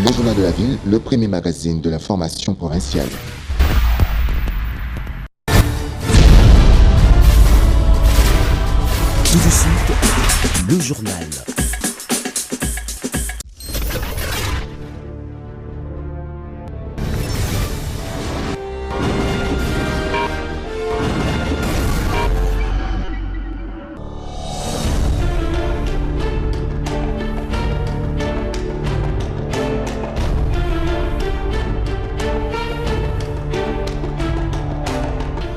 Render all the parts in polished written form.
Le journal de la ville, le premier magazine de l'information provinciale. Tout de suite, le journal.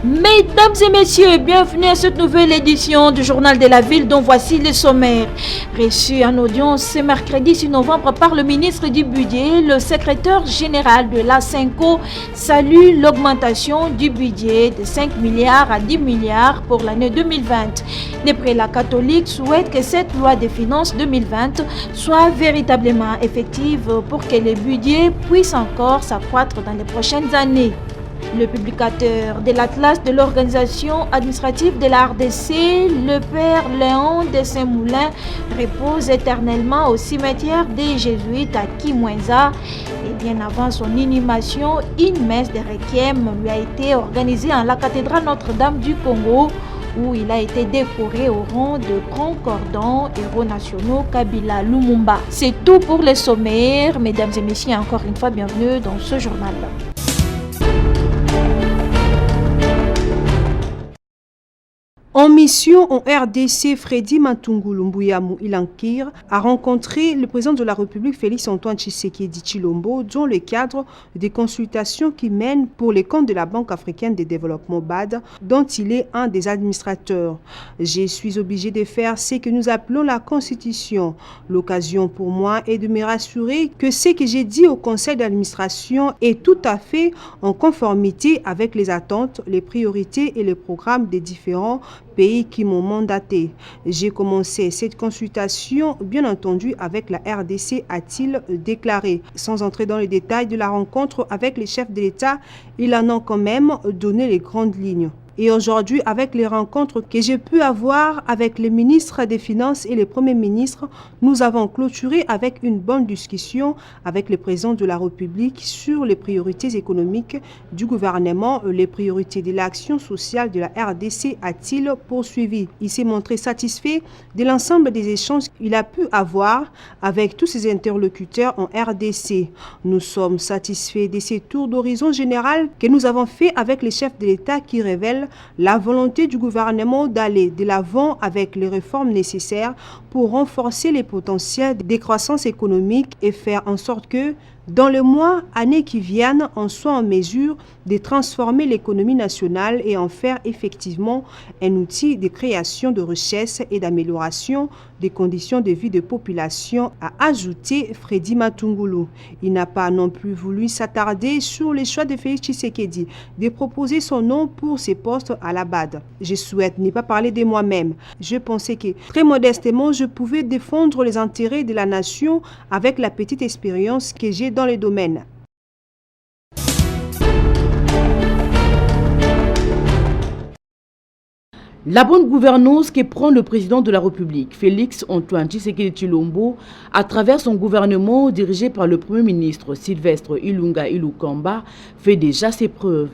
Mesdames et messieurs, bienvenue à cette nouvelle édition du Journal de la Ville dont voici le sommaire. Reçu en audience ce mercredi 6 novembre par le ministre du Budget, le secrétaire général de l'ASENCO salue l'augmentation du budget de 5 milliards à 10 milliards pour l'année 2020. Les prélats catholiques souhaitent que cette loi des finances 2020 soit véritablement effective pour que le budget puisse encore s'accroître dans les prochaines années. Le publicateur de l'Atlas de l'organisation administrative de la RDC, le père Léon de Saint-Moulin, repose éternellement au cimetière des Jésuites à Kimwenza. Et bien avant son inhumation, une messe de requiem lui a été organisée en la cathédrale Notre-Dame du Congo, où il a été décoré au rang de grand cordon héros nationaux Kabila Lumumba. C'est tout pour les sommaires. Mesdames et messieurs, encore une fois, bienvenue dans ce journal. En mission en RDC, Freddy Matungulu Mbuyamu Ilankir a rencontré le président de la République Félix-Antoine Tshisekedi Tshilombo dans le cadre des consultations qui mènent pour les comptes de la Banque africaine de développement BAD, dont il est un des administrateurs. Je suis obligé de faire ce que nous appelons la Constitution. L'occasion pour moi est de me rassurer que ce que j'ai dit au conseil d'administration est tout à fait en conformité avec les attentes, les priorités et les programmes des différents pays qui m'ont mandaté. J'ai commencé cette consultation, bien entendu, avec la RDC, a-t-il déclaré. Sans entrer dans les détails de la rencontre avec les chefs de l'État, il en a quand même donné les grandes lignes. Et aujourd'hui, avec les rencontres que j'ai pu avoir avec les ministres des Finances et les premiers ministres, nous avons clôturé avec une bonne discussion avec le président de la République sur les priorités économiques du gouvernement, les priorités de l'action sociale de la RDC, a-t-il poursuivi. Il s'est montré satisfait de l'ensemble des échanges qu'il a pu avoir avec tous ses interlocuteurs en RDC. Nous sommes satisfaits de ces tours d'horizon général que nous avons fait avec les chefs de l'État qui révèlent la volonté du gouvernement d'aller de l'avant avec les réformes nécessaires pour renforcer les potentiels de croissance économique et faire en sorte que dans les mois, années qui viennent, on soit en mesure de transformer l'économie nationale et en faire effectivement un outil de création de richesses et d'amélioration des conditions de vie de population, a ajouté Freddy Matungulu. Il n'a pas non plus voulu s'attarder sur les choix de Félix Tshisekedi de proposer son nom pour ses postes à la BAD. Je souhaite ne pas parler de moi-même. Je pensais que très modestement, je pouvais défendre les intérêts de la nation avec la petite expérience que j'ai dans les domaines. La bonne gouvernance que prend le président de la République, Félix-Antoine Tshisekedi Tshilombo, à travers son gouvernement dirigé par le Premier ministre Sylvestre Ilunga Ilukamba, fait déjà ses preuves.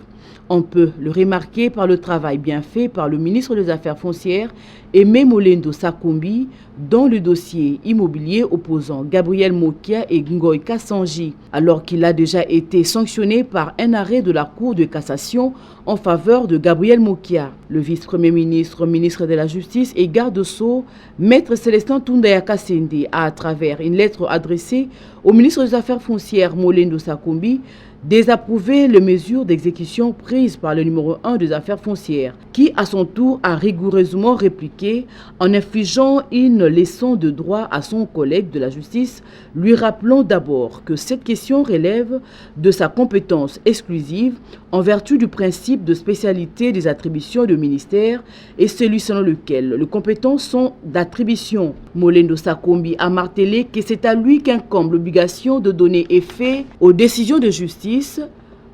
On peut le remarquer par le travail bien fait par le ministre des Affaires foncières, Aimé Molendo Sakombi, dans le dossier immobilier opposant Gabriel Mokia et Ngoï Kassanji, alors qu'il a déjà été sanctionné par un arrêt de la Cour de cassation en faveur de Gabriel Mokia. Le vice-premier ministre, ministre de la Justice et garde-sceau, Maître Célestin Tundaya Kasende, a, à travers une lettre adressée au ministre des Affaires foncières, Molendo Sakombi, désapprouvé les mesures d'exécution prises par le numéro 1 des affaires foncières, qui à son tour a rigoureusement répliqué en infligeant une leçon de droit à son collègue de la justice, lui rappelant d'abord que cette question relève de sa compétence exclusive en vertu du principe de spécialité des attributions de ministère et celui selon lequel les compétences sont d'attribution. Molendo Sakombi a martelé que c'est à lui qu'incombe l'obligation de donner effet aux décisions de justice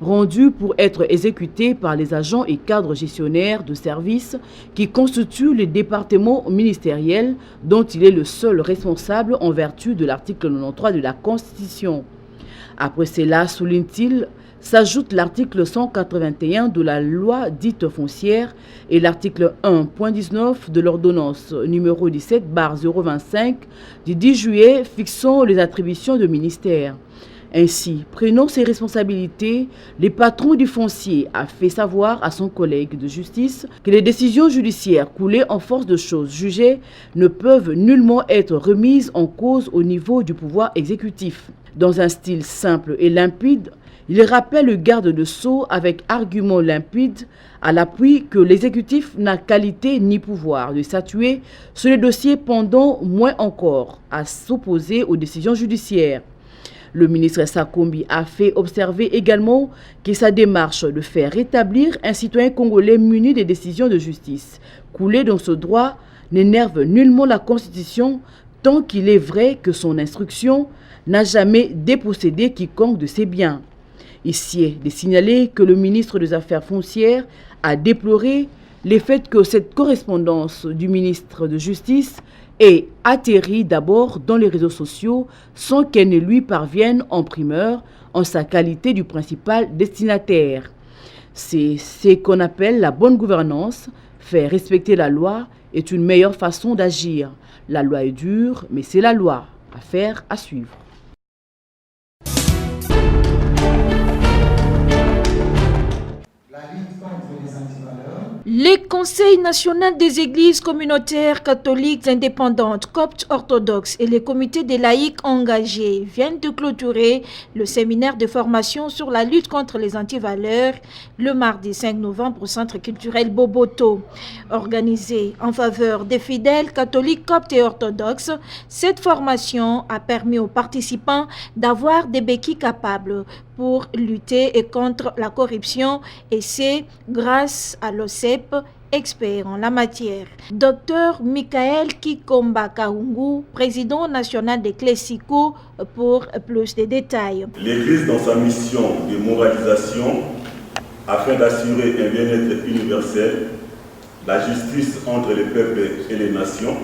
rendues pour être exécutées par les agents et cadres gestionnaires de services qui constituent les départements ministériels dont il est le seul responsable en vertu de l'article 93 de la Constitution. Après cela, souligne-t-il, s'ajoute l'article 181 de la loi dite foncière et l'article 1.19 de l'ordonnance numéro 17/025 du 10 juillet fixant les attributions de ministère. Ainsi, prenant ses responsabilités, le patron du foncier a fait savoir à son collègue de justice que les décisions judiciaires coulées en force de chose jugées ne peuvent nullement être remises en cause au niveau du pouvoir exécutif. Dans un style simple et limpide, il rappelle le garde de sceau avec arguments limpides à l'appui que l'exécutif n'a qualité ni pouvoir de statuer sur les dossiers pendant, moins encore, à s'opposer aux décisions judiciaires. Le ministre Sakombi a fait observer également que sa démarche de faire rétablir un citoyen congolais muni des décisions de justice coulées dans ce droit n'énerve nullement la Constitution tant qu'il est vrai que son instruction n'a jamais dépossédé quiconque de ses biens. Ici est de signaler que le ministre des Affaires foncières a déploré le fait que cette correspondance du ministre de Justice ait atterri d'abord dans les réseaux sociaux sans qu'elle ne lui parvienne en primeur en sa qualité du principal destinataire. C'est ce qu'on appelle la bonne gouvernance. Faire respecter la loi est une meilleure façon d'agir. La loi est dure, mais c'est la loi. Affaire à suivre. Le Conseil national des églises communautaires catholiques indépendantes, coptes orthodoxes et les comités des laïcs engagés viennent de clôturer le séminaire de formation sur la lutte contre les antivaleurs le mardi 5 novembre au centre culturel Boboto. Organisé en faveur des fidèles catholiques coptes et orthodoxes, cette formation a permis aux participants d'avoir des béquilles capables pour lutter et contre la corruption et c'est grâce à l'OCEP, expert en la matière. Dr Michael Kikomba Kaungu, président national des Clesico, pour plus de détails. L'Église, dans sa mission de moralisation, afin d'assurer un bien-être universel, la justice entre les peuples et les nations,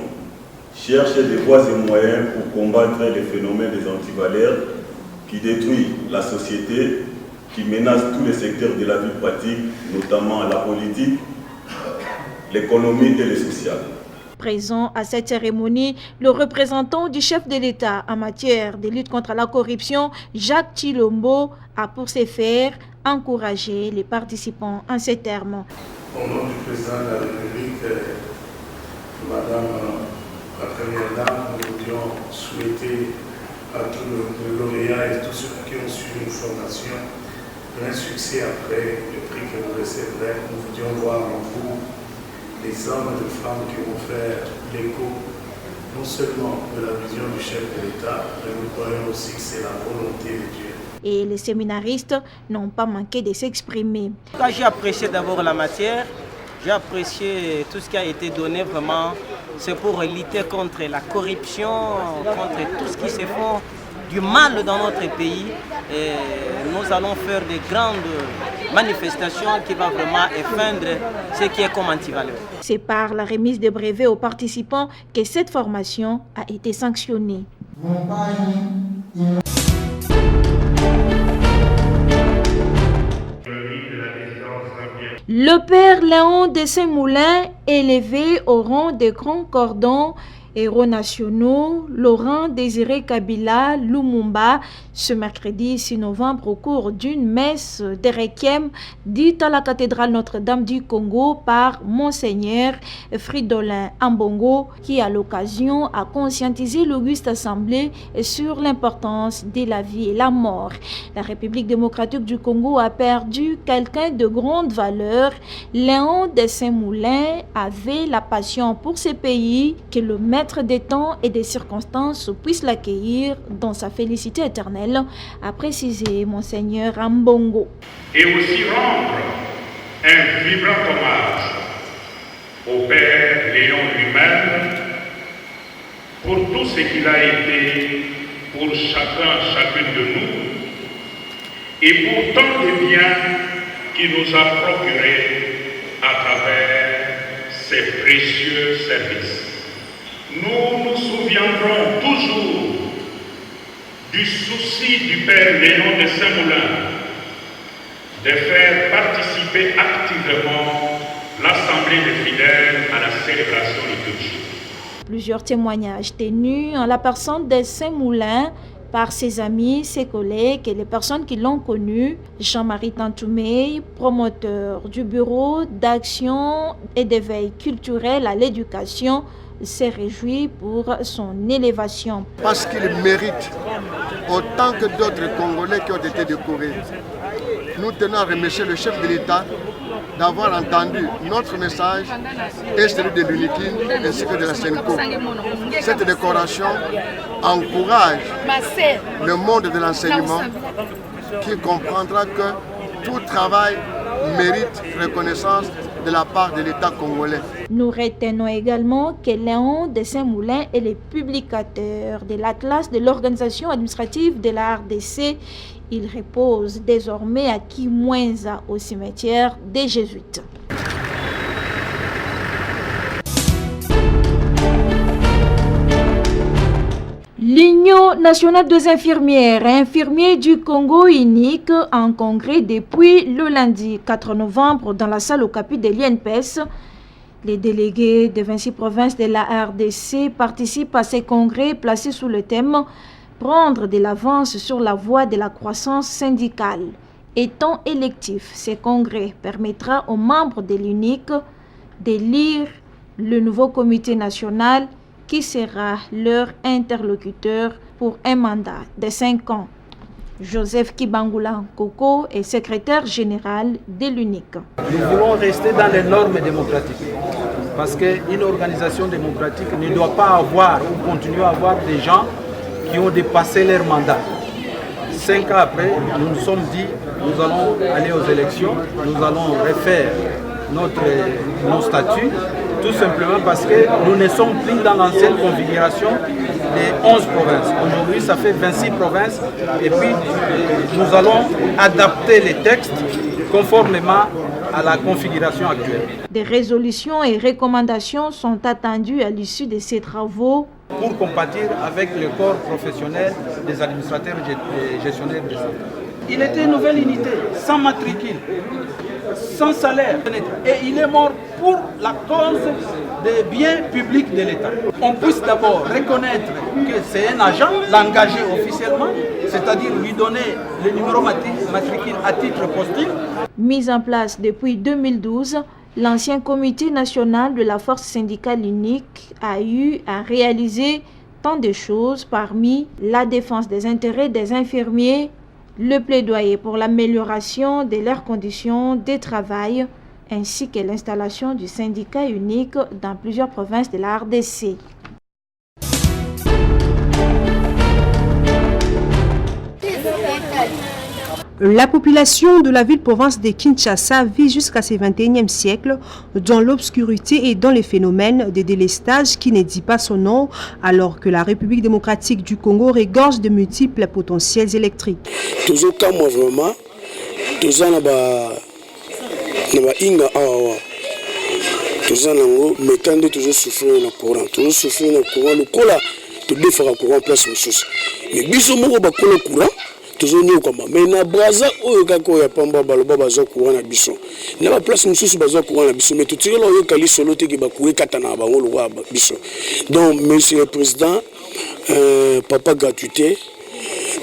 cherche des voies et moyens pour combattre les phénomènes des antivaleurs qui détruisent la société, qui menacent tous les secteurs de la vie pratique, notamment la politique, l'économie et le social. Présent à cette cérémonie, le représentant du chef de l'État en matière de lutte contre la corruption, Jacques Chilombo, a pour ce faire encouragé les participants en ces termes. Au nom du président de la République, Madame la Première Dame, nous voulions souhaiter à tous les lauréats et tous ceux qui ont suivi une formation plein succès après le prix que vous recevrez. Nous voulions voir en vous les hommes et les femmes qui vont faire l'écho non seulement de la vision du chef de l'État, mais nous croyons aussi que c'est la volonté de Dieu. Et les séminaristes n'ont pas manqué de s'exprimer. J'ai apprécié d'abord la matière, j'ai apprécié tout ce qui a été donné vraiment. C'est pour lutter contre la corruption, contre tout ce qui se fait du mal dans notre pays. Et nous allons faire des grandes manifestations qui vont vraiment éteindre ce qui est comme antivaleur. C'est par la remise des brevets aux participants que cette formation a été sanctionnée. Le père Léon de Saint-Moulin, élevé au rang des grands cordons, héros nationaux, Laurent Désiré Kabila Lumumba, ce mercredi 6 novembre au cours d'une messe de requiem dite à la cathédrale Notre-Dame du Congo par Monseigneur Fridolin Ambongo, qui à l'occasion a conscientisé l'auguste assemblée sur l'importance de la vie et la mort. La République démocratique du Congo a perdu quelqu'un de grande valeur. Léon de Saint-Moulin avait la passion pour ce pays, que le maître des temps et des circonstances puisse l'accueillir dans sa félicité éternelle, a précisé Monseigneur Ambongo. Et aussi rendre un vibrant hommage au Père Léon lui-même pour tout ce qu'il a été pour chacune de nous et pour tant de biens qu'il nous a procurés à travers ses précieux services. Nous nous souviendrons toujours du souci du père Léon de Saint-Moulin de faire participer activement l'Assemblée des fidèles à la célébration liturgique. Plusieurs témoignages tenus en la personne de Saint-Moulin par ses amis, ses collègues et les personnes qui l'ont connu. Jean-Marie Tantoumé, promoteur du bureau d'action et d'éveil culturel à l'éducation, s'est réjoui pour son élévation. Parce qu'il mérite, autant que d'autres Congolais qui ont été décorés. Nous tenons à remercier le chef de l'État d'avoir entendu notre message et celui de l'UNIKI ainsi que de la SENCO. Cette décoration encourage le monde de l'enseignement qui comprendra que tout travail mérite reconnaissance de la part de l'État congolais. Nous retenons également que Léon de Saint-Moulin est le publicateur de l'Atlas de l'organisation administrative de la RDC. Il repose désormais à Kimwenza au cimetière des Jésuites. L'Union nationale des infirmières et infirmiers du Congo unique en congrès depuis le lundi 4 novembre dans la salle au Capi de l'INPS. Les délégués de 26 provinces de la RDC participent à ces congrès placés sous le thème « Prendre de l'avance sur la voie de la croissance syndicale ». Étant électif, ces congrès permettra aux membres de l'UNIC d'élire le nouveau comité national qui sera leur interlocuteur pour un mandat de 5 ans. Joseph Kibangula Koko est secrétaire général de l'UNIC. Nous voulons rester dans les normes démocratiques parce qu'une organisation démocratique ne doit pas avoir ou continuer à avoir des gens qui ont dépassé leur mandat. 5 ans après, nous nous sommes dit nous allons aller aux élections, nous allons refaire nos statuts, tout simplement parce que nous ne sommes plus dans l'ancienne configuration des 11 provinces. Aujourd'hui, ça fait 26 provinces et puis nous allons adapter les textes conformément à la configuration actuelle. Des résolutions et recommandations sont attendues à l'issue de ces travaux pour compatir avec le corps professionnel des administrateurs et gestionnaires de santé. Il était une nouvelle unité, sans matricule, sans salaire. Et il est mort pour la cause des biens publics de l'État. On puisse d'abord reconnaître que c'est un agent, l'engager officiellement, c'est-à-dire lui donner le numéro matricule à titre posthume. Mise en place depuis 2012, l'ancien comité national de la force syndicale unique a eu à réaliser tant de choses, parmi la défense des intérêts des infirmiers, le plaidoyer pour l'amélioration de leurs conditions de travail, ainsi que l'installation du syndicat unique dans plusieurs provinces de la RDC. La population de la ville-province de Kinshasa vit jusqu'à ce 21e siècle dans l'obscurité et dans les phénomènes de délestage qui ne dit pas son nom, alors que la République démocratique du Congo regorge de multiples potentiels électriques. Toujours comme moi vraiment, toujours naba inga awa, toujours nango, mais quand toujours souffrir na courant, le cola, tout défera courant place monsieur. Mais biso moko ba courant. Toujours nous comme mais na braza oyo kako ya pamba baloba bazo courant na biso na ba place mususu bazo courant na biso mais tout tire oyo kali solo te ki ba kuwe katana ba ngolo wa biso. Donc monsieur le président papa gratuité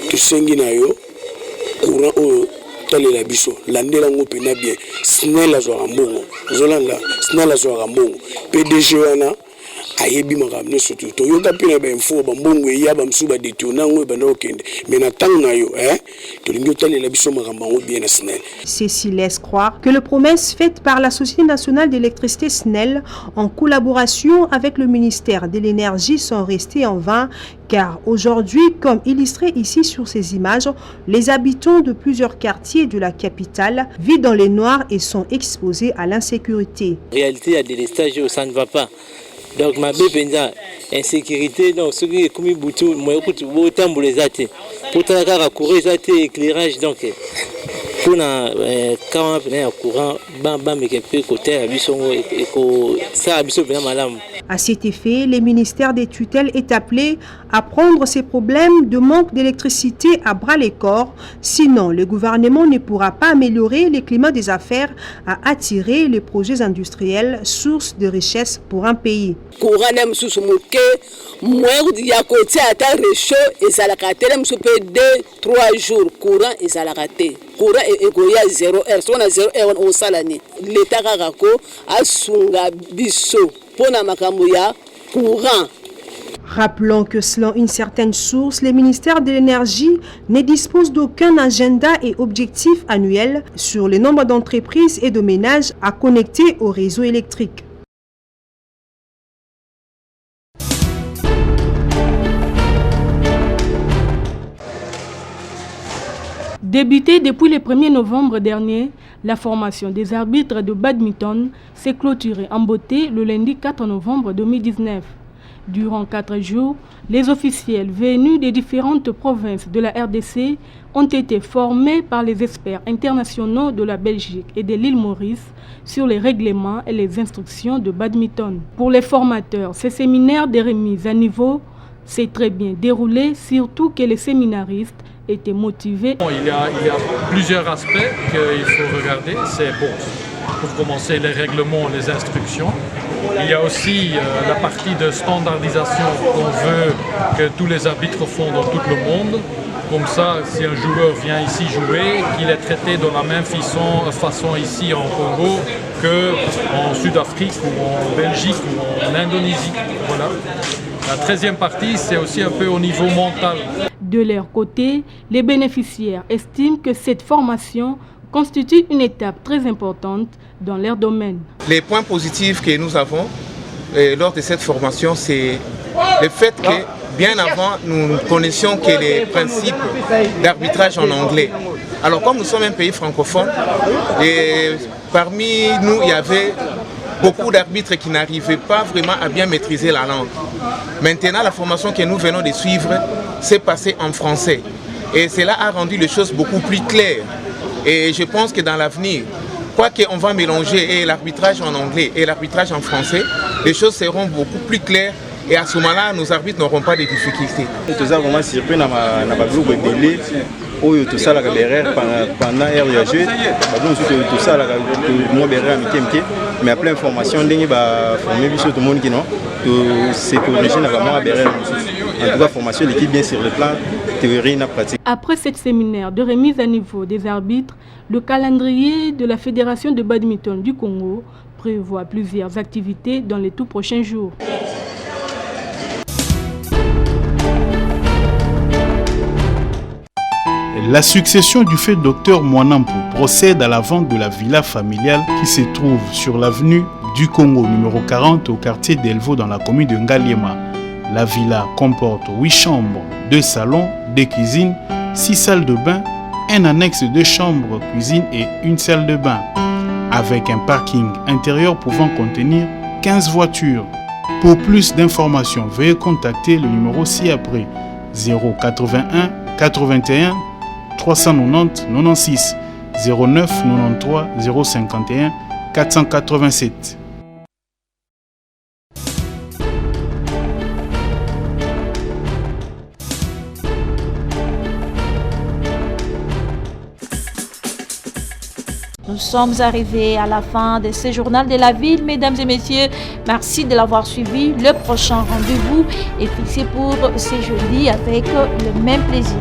to sengi na yo courant oyo tali la biso landela ngo pena bien snel la zo rambongo zolanda snel la zo rambongo PDG wana ayebi makamne surtout to yoka pina ba info ba mbongo ya ba msuba détourner ngo ba ndokende mais na tang na yo to lingo tali la biso makambo bien na SNEL. Ceci laisse croire que les promesses faites par la Société nationale d'électricité SNEL en collaboration avec le ministère de l'énergie sont restées en vain, car aujourd'hui, comme illustré ici sur ces images, les habitants de plusieurs quartiers de la capitale vivent dans les noirs et sont exposés à l'insécurité. En réalité, il y a des délestages où ça ne va pas. Donc ma belle insécurité, donc ce qui est comme bouton, moi écoute autant pour les athées, pour ta courir les athées éclairage donc pour na quand on a courant bam bam et quelque côté à bisongo et ça à biso bien madame. À cet effet, le ministère des tutelles est appelé à prendre ces problèmes de manque d'électricité à bras-le-corps. Sinon, le gouvernement ne pourra pas améliorer le climat des affaires à attirer les projets industriels, source de richesse pour un pays. Courant est 0 heure. Si on a 0 heure, on salani. L'État a sunga biso. Rappelons que selon une certaine source, le ministère de l'Énergie ne dispose d'aucun agenda et objectif annuel sur le nombre d'entreprises et de ménages à connecter au réseau électrique. Débutée depuis le 1er novembre dernier, la formation des arbitres de badminton s'est clôturée en beauté le lundi 4 novembre 2019. Durant 4 jours, les officiels venus des différentes provinces de la RDC ont été formés par les experts internationaux de la Belgique et de l'île Maurice sur les règlements et les instructions de badminton. Pour les formateurs, ce séminaire de remise à niveau s'est très bien déroulé, surtout que les séminaristes étaient motivés. Il y a plusieurs aspects qu'il faut regarder. C'est bon, pour commencer les règlements, les instructions. Il y a aussi la partie de standardisation qu'on veut que tous les arbitres font dans tout le monde. Comme ça, si un joueur vient ici jouer, qu'il est traité de la même façon ici en Congo qu'en Sud-Afrique ou en Belgique ou en Indonésie. Voilà. La 13e partie, c'est aussi un peu au niveau mental. De leur côté, les bénéficiaires estiment que cette formation constitue une étape très importante dans leur domaine. Les points positifs que nous avons lors de cette formation, c'est le fait que bien avant, nous connaissions que les principes d'arbitrage en anglais. Alors comme nous sommes un pays francophone, parmi nous, il y avait beaucoup d'arbitres qui n'arrivaient pas vraiment à bien maîtriser la langue. Maintenant, la formation que nous venons de suivre s'est passée en français. Et cela a rendu les choses beaucoup plus claires. Et je pense que dans l'avenir, quoi qu'on va mélanger l'arbitrage en anglais et l'arbitrage en français, les choses seront beaucoup plus claires. Et à ce moment-là, nos arbitres n'auront pas de difficultés. Nous avons vraiment surpris dans le groupe de délai. Où tout ça, pendant l'heure de jeu, tout ça, mais après l'information, il y a formé tout le monde qui non, c'est corrigé vraiment à Bérer. En tout cas, formation l'équipe bien sur le plan théorie et pratique. Après ce séminaire de remise à niveau des arbitres, le calendrier de la Fédération de badminton du Congo prévoit plusieurs activités dans les tout prochains jours. La succession du fait Dr Mwanampu procède à la vente de la villa familiale qui se trouve sur l'avenue du Congo numéro 40 au quartier d'Elvo dans la commune de Ngaliema. La villa comporte 8 chambres, 2 salons, 2 cuisines, 6 salles de bain, un annexe de 2 chambres, cuisine et une salle de bain, avec un parking intérieur pouvant contenir 15 voitures. Pour plus d'informations, veuillez contacter le numéro ci-après 081 81 390 96 09 93 051 487. Nous sommes arrivés à la fin de ce journal de la ville, mesdames et messieurs. Merci de l'avoir suivi. Le prochain rendez-vous est fixé pour ce jeudi avec le même plaisir.